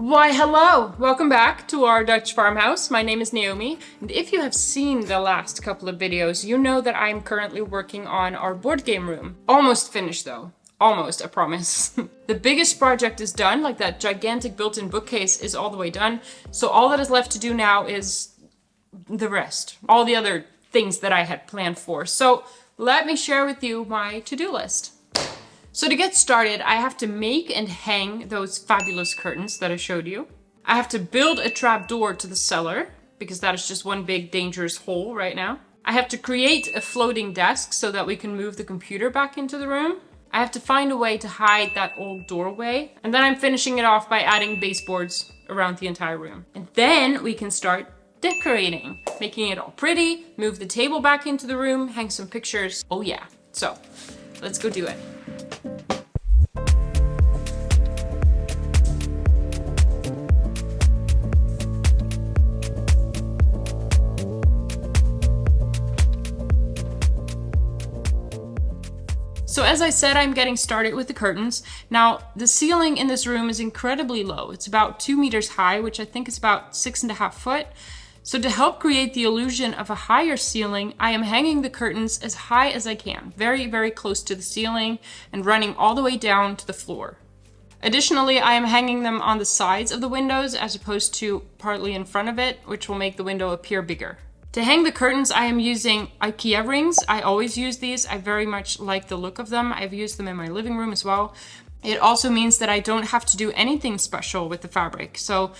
Why, hello! Welcome back to our Dutch farmhouse. My name is Naomi, and if you have seen the last couple of videos, you know that I'm currently working on our board game room. Almost finished though. Almost, I promise. The biggest project is done, like that gigantic built-in bookcase is all the way done. So all that is left to do now is the rest. All the other things that I had planned for. So let me share with you my to-do list. So to get started, I have to make and hang those fabulous curtains that I showed you. I have to build a trapdoor to the cellar, because that is just one big dangerous hole right now. I have to create a floating desk so that we can move the computer back into the room. I have to find a way to hide that old doorway. And then I'm finishing it off by adding baseboards around the entire room. And then we can start decorating, making it all pretty, move the table back into the room, hang some pictures. Oh yeah. So let's go do it. So as I said, I'm getting started with the curtains. Now, the ceiling in this room is incredibly low. It's about 2 meters high, which I think is about 6.5 feet. So to help create the illusion of a higher ceiling, I am hanging the curtains as high as I can, very, very close to the ceiling and running all the way down to the floor. Additionally, I am hanging them on the sides of the windows as opposed to partly in front of it, which will make the window appear bigger. To hang the curtains, I am using Ikea rings. I always use these. I very much like the look of them. I've used them in my living room as well. It also means that I don't have to do anything special with the fabric. So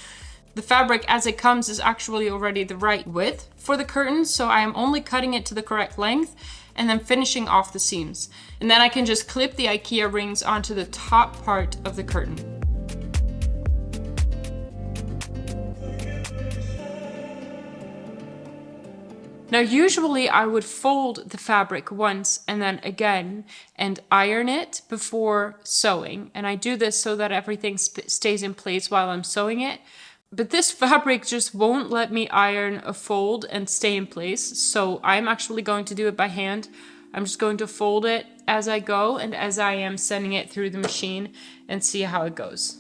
the fabric as it comes is actually already the right width for the curtains. So I am only cutting it to the correct length and then finishing off the seams. And then I can just clip the Ikea rings onto the top part of the curtain. Now, usually I would fold the fabric once and then again and iron it before sewing. And I do this so that everything stays in place while I'm sewing it. But this fabric just won't let me iron a fold and stay in place. So I'm actually going to do it by hand. I'm just going to fold it as I go and as I am sending it through the machine and see how it goes.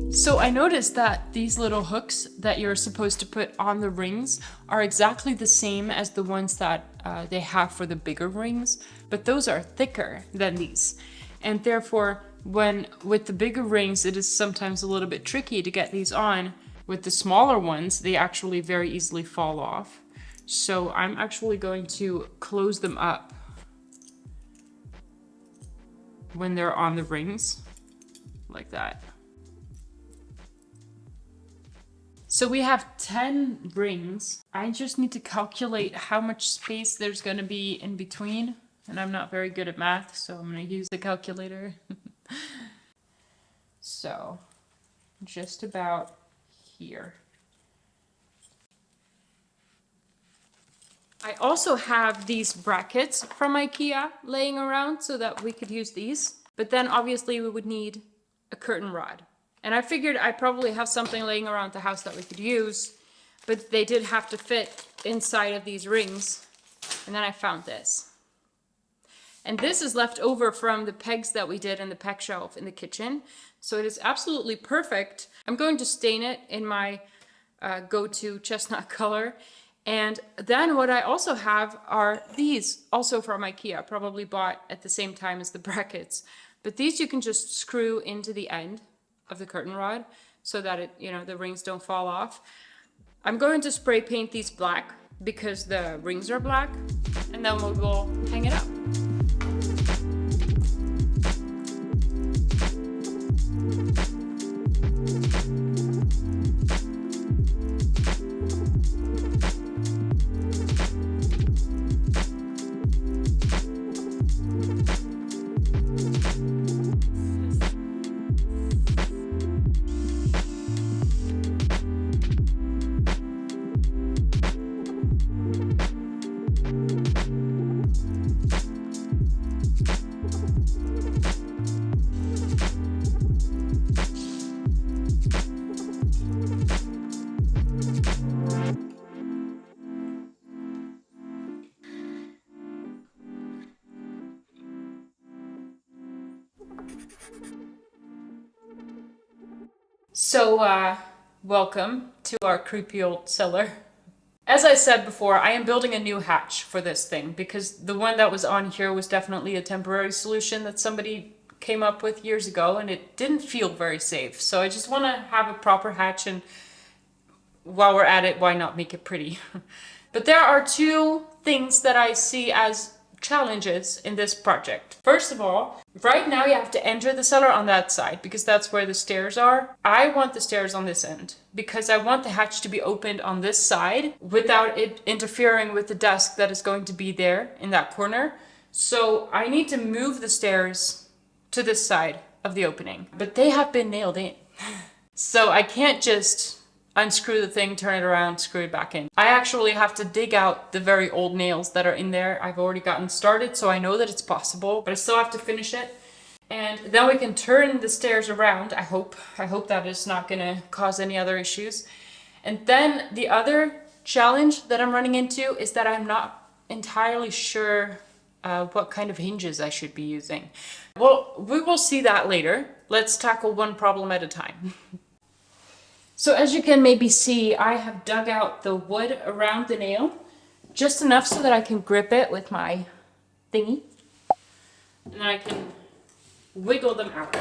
So I noticed that these little hooks that you're supposed to put on the rings are exactly the same as the ones that they have for the bigger rings, but those are thicker than these. And therefore, with the bigger rings, it is sometimes a little bit tricky to get these on. With the smaller ones, they actually very easily fall off. So I'm actually going to close them up when they're on the rings, like that. So we have 10 rings. I just need to calculate how much space there's going to be in between. And I'm not very good at math, so I'm going to use the calculator. So, just about here. I also have these brackets from Ikea laying around so that we could use these. But then obviously we would need a curtain rod. And I figured I probably have something laying around the house that we could use, but they did have to fit inside of these rings. And then I found this. And this is left over from the pegs that we did in the peg shelf in the kitchen. So it is absolutely perfect. I'm going to stain it in my go-to chestnut color. And then what I also have are these, also from Ikea, probably bought at the same time as the brackets. But these you can just screw into the end of the curtain rod so that the rings don't fall off. I'm going to spray paint these black because the rings are black, and then we will hang it up. Welcome to our creepy old cellar. As I said before, I am building a new hatch for this thing because the one that was on here was definitely a temporary solution that somebody came up with years ago, and it didn't feel very safe. So I just want to have a proper hatch, and while we're at it, why not make it pretty? But there are two things that I see as challenges in this project. First of all, right now you have to enter the cellar on that side because that's where the stairs are. I want the stairs on this end because I want the hatch to be opened on this side without it interfering with the desk that is going to be there in that corner. So I need to move the stairs to this side of the opening, but they have been nailed in. So I can't just unscrew the thing, turn it around, screw it back in. I actually have to dig out the very old nails that are in there. I've already gotten started, so I know that it's possible, but I still have to finish it. And then we can turn the stairs around, I hope. I hope that is not gonna cause any other issues. And then the other challenge that I'm running into is that I'm not entirely sure what kind of hinges I should be using. Well, we will see that later. Let's tackle one problem at a time. So as you can maybe see, I have dug out the wood around the nail, just enough so that I can grip it with my thingy. And then I can wiggle them out.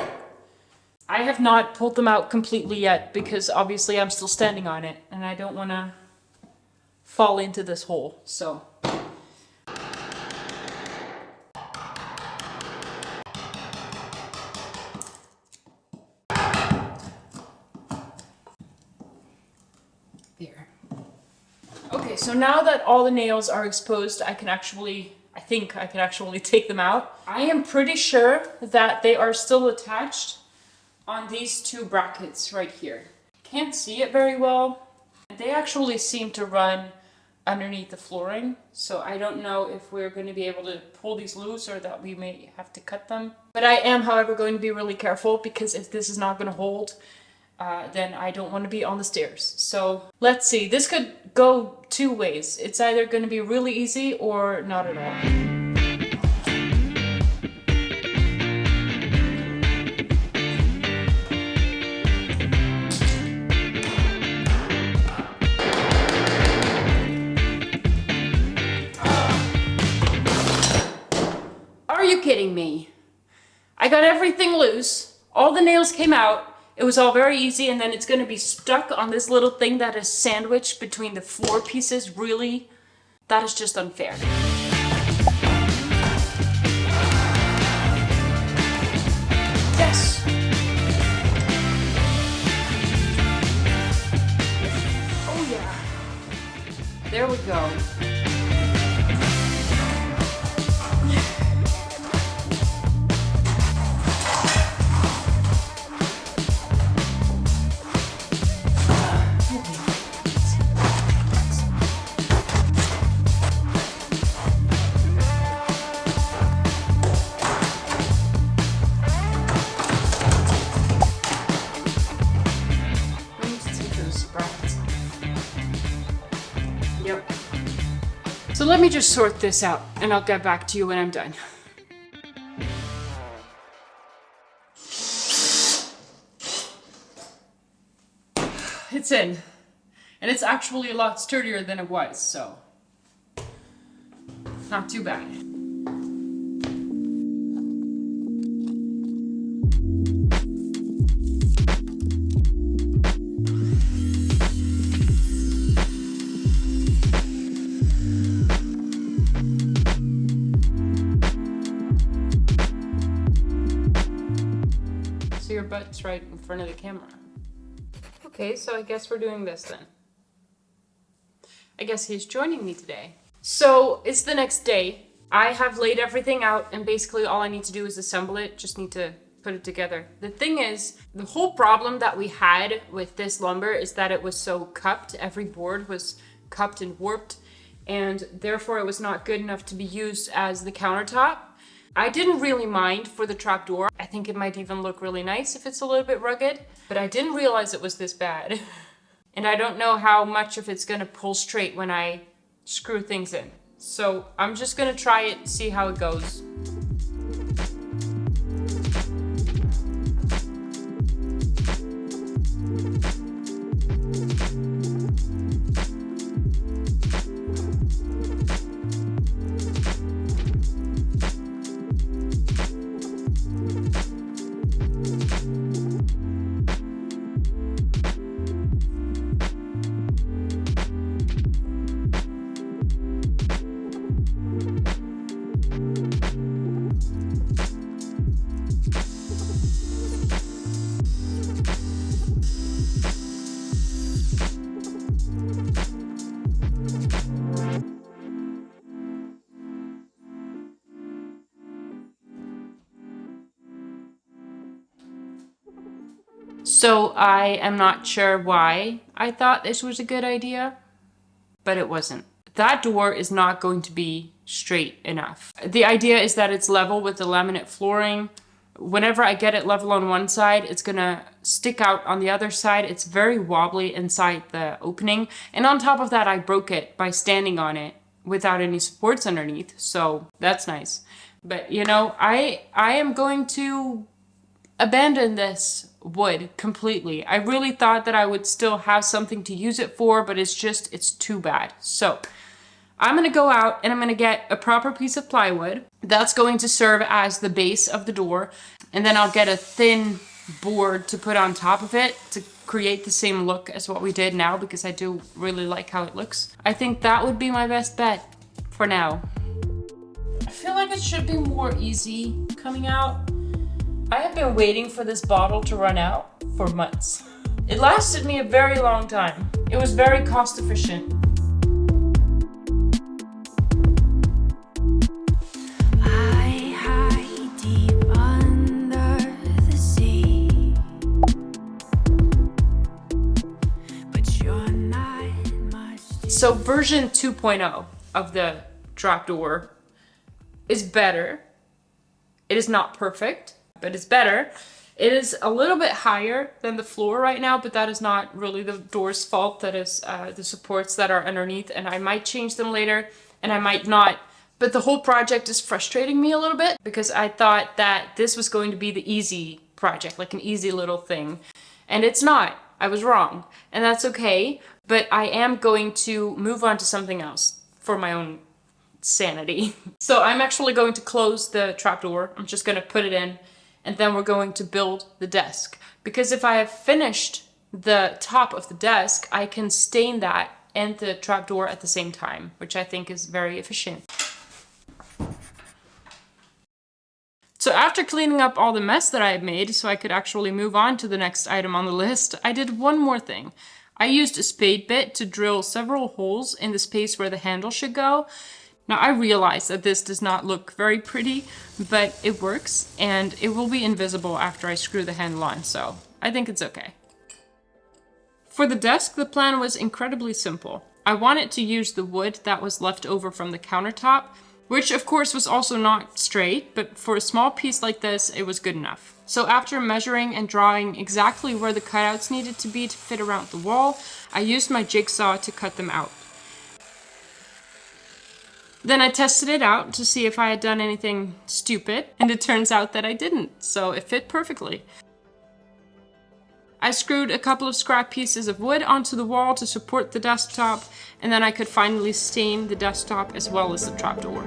I have not pulled them out completely yet because obviously I'm still standing on it and I don't want to fall into this hole, so. There. Okay, so now that all the nails are exposed, I think I can actually take them out. I am pretty sure that they are still attached on these two brackets right here. Can't see it very well. They actually seem to run underneath the flooring, so I don't know if we're going to be able to pull these loose or that we may have to cut them. But I am, however, going to be really careful because if this is not going to hold, then I don't want to be on the stairs. So let's see, this could go two ways. It's either going to be really easy or not at all. Are you kidding me? I got everything loose, all the nails came out. It was all very easy, and then it's going to be stuck on this little thing that is sandwiched between the floor pieces. Really? That is just unfair. Yes! Oh yeah. There we go. So let me just sort this out and I'll get back to you when I'm done. It's in. And it's actually a lot sturdier than it was, so not too bad. So your butt's right in front of the camera. Okay, so I guess we're doing this then. I guess he's joining me today. So it's the next day. I have laid everything out and basically all I need to do is assemble it. Just need to put it together. The thing is, the whole problem that we had with this lumber is that it was so cupped. Every board was cupped and warped, and therefore it was not good enough to be used as the countertop. I didn't really mind for the trapdoor. I think it might even look really nice if it's a little bit rugged, but I didn't realize it was this bad. And I don't know how much of it's gonna pull straight when I screw things in. So I'm just gonna try it and see how it goes. So I am not sure why I thought this was a good idea, but it wasn't. That door is not going to be straight enough. The idea is that it's level with the laminate flooring. Whenever I get it level on one side, it's gonna stick out on the other side. It's very wobbly inside the opening. And on top of that, I broke it by standing on it without any supports underneath. So that's nice. But you know, I am going to abandon this wood completely. I really thought that I would still have something to use it for, but it's too bad. So I'm gonna go out and I'm gonna get a proper piece of plywood. That's going to serve as the base of the door. And then I'll get a thin board to put on top of it to create the same look as what we did now, because I do really like how it looks. I think that would be my best bet for now. I feel like it should be more easy coming out. I have been waiting for this bottle to run out for months. It lasted me a very long time. It was very cost efficient. So version 2.0 of the trapdoor is better. It is not perfect, but it's better. It is a little bit higher than the floor right now, but that is not really the door's fault. That is the supports that are underneath, and I might change them later, and I might not. But the whole project is frustrating me a little bit because I thought that this was going to be the easy project, like an easy little thing. And it's not. I was wrong. And that's okay. But I am going to move on to something else for my own sanity. So I'm actually going to close the trapdoor. I'm just going to put it in, and then we're going to build the desk. Because if I have finished the top of the desk, I can stain that and the trapdoor at the same time, which I think is very efficient. So after cleaning up all the mess that I had made so I could actually move on to the next item on the list, I did one more thing. I used a spade bit to drill several holes in the space where the handle should go. Now I realize that this does not look very pretty, but it works, and it will be invisible after I screw the handle on, so I think it's okay. For the desk, the plan was incredibly simple. I wanted to use the wood that was left over from the countertop, which of course was also not straight, but for a small piece like this, it was good enough. So after measuring and drawing exactly where the cutouts needed to be to fit around the wall, I used my jigsaw to cut them out. Then I tested it out to see if I had done anything stupid, and it turns out that I didn't, so it fit perfectly. I screwed a couple of scrap pieces of wood onto the wall to support the desktop, and then I could finally stain the desktop as well as the trapdoor.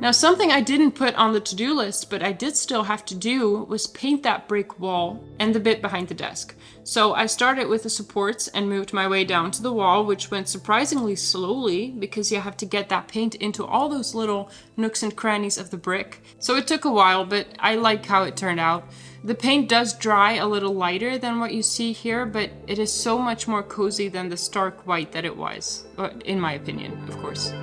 Now, something I didn't put on the to-do list, but I did still have to do, was paint that brick wall and the bit behind the desk. So I started with the supports and moved my way down to the wall, which went surprisingly slowly because you have to get that paint into all those little nooks and crannies of the brick. So it took a while, but I like how it turned out. The paint does dry a little lighter than what you see here, but it is so much more cozy than the stark white that it was, in my opinion, of course.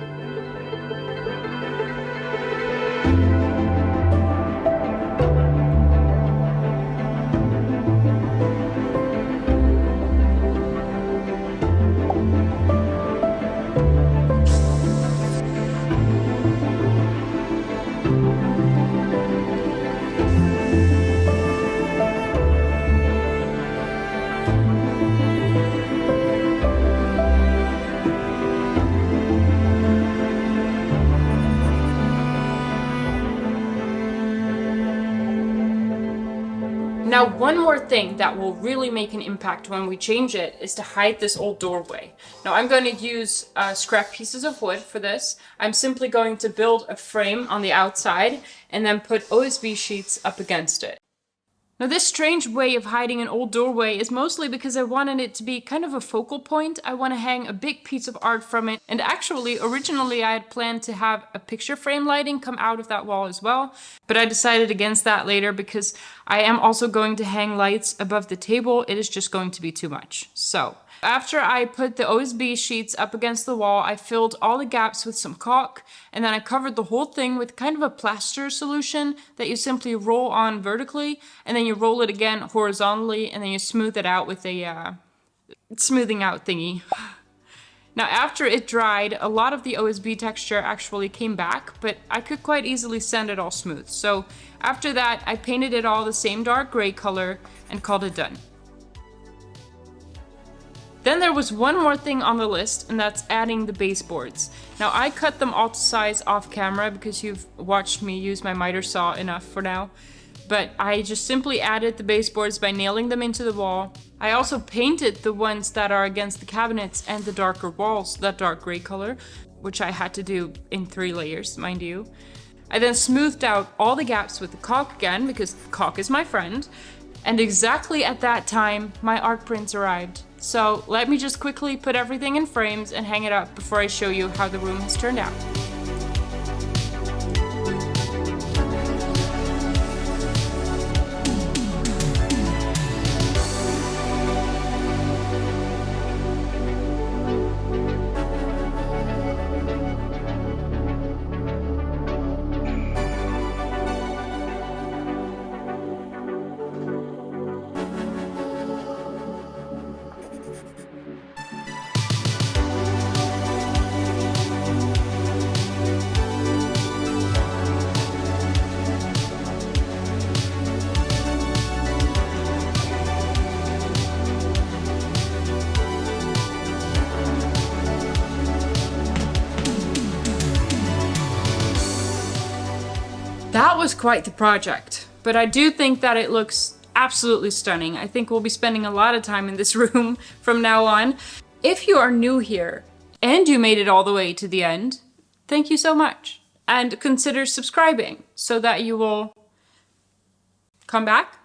Now, one more thing that will really make an impact when we change it is to hide this old doorway. Now, I'm going to use scrap pieces of wood for this. I'm simply going to build a frame on the outside and then put OSB sheets up against it. Now, this strange way of hiding an old doorway is mostly because I wanted it to be kind of a focal point. I want to hang a big piece of art from it. And actually, originally I had planned to have a picture frame lighting come out of that wall as well. But I decided against that later because I am also going to hang lights above the table. It is just going to be too much. So after I put the OSB sheets up against the wall, I filled all the gaps with some caulk, and then I covered the whole thing with kind of a plaster solution that you simply roll on vertically, and then you roll it again horizontally, and then you smooth it out with a smoothing out thingy. Now, after it dried, a lot of the OSB texture actually came back, but I could quite easily sand it all smooth. So after that, I painted it all the same dark gray color and called it done. Then there was one more thing on the list, and that's adding the baseboards. Now, I cut them all to size off camera because you've watched me use my miter saw enough for now. But I just simply added the baseboards by nailing them into the wall. I also painted the ones that are against the cabinets and the darker walls, that dark gray color, which I had to do in 3 layers, mind you. I then smoothed out all the gaps with the caulk again, because caulk is my friend. And exactly at that time, my art prints arrived. So let me just quickly put everything in frames and hang it up before I show you how the room has turned out. That was quite the project, but I do think that it looks absolutely stunning. I think we'll be spending a lot of time in this room from now on. If you are new here and you made it all the way to the end, thank you so much. And consider subscribing so that you will come back.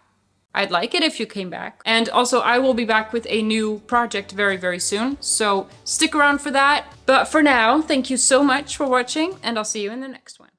I'd like it if you came back. And also, I will be back with a new project very, very soon, so stick around for that. But for now, thank you so much for watching, and I'll see you in the next one.